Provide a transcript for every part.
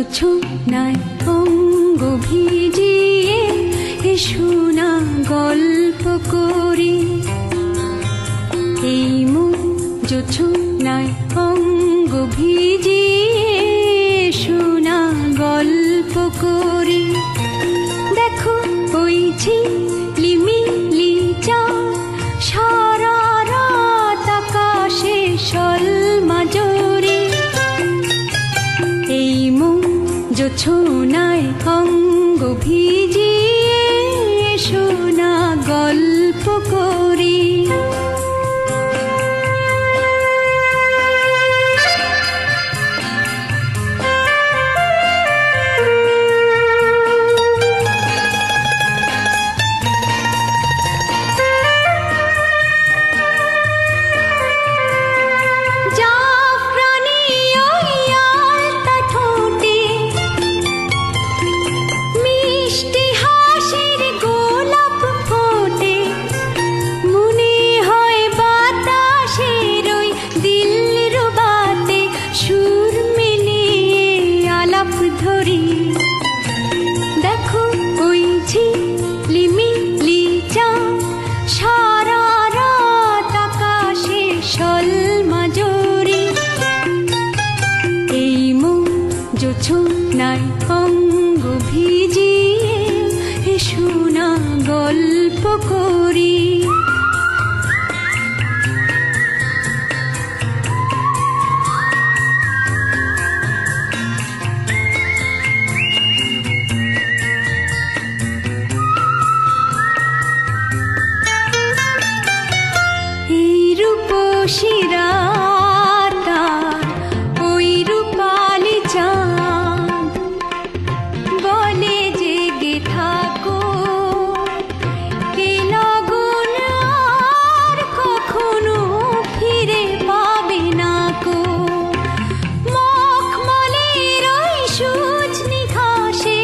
জোছনায় অঙ্গ ভিজিয়ে এসো না গল্প করি। এই মন জোছনায় অঙ্গ ভিজিয়ে এসো না গল্প করি। দেখো ওই ঝিলিমিলি চাঁদ সারা রাত আকাশে সলমাজরি। এই মন জোছনায় অঙ্গ ভিজিয়ে এসো না গল্প করি। দেখো ওই ঝিলিমিলি চাঁদ সারা রাত আকাশে সলমাজরি। এই মন জোছনায় অঙ্গ ভিজিয়ে এসো না গল্প করি। শিরাতার ওই রূপালি চাঁদ বলে জেগে থাকো, কে লগন আর কখনো ফিরে পাবে না কো। মখমলের ওই সজনি ঘাসে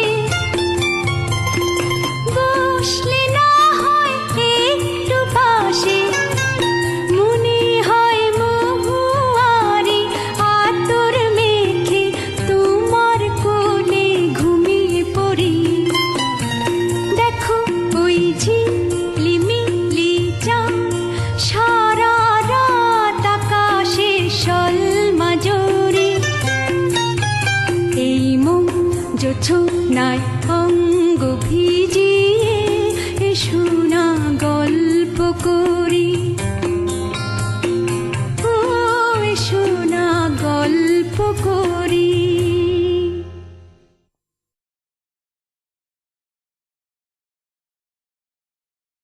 বসলে না হয় একটু পাশে, জোছনায় অঙ্গ ভিজিয়ে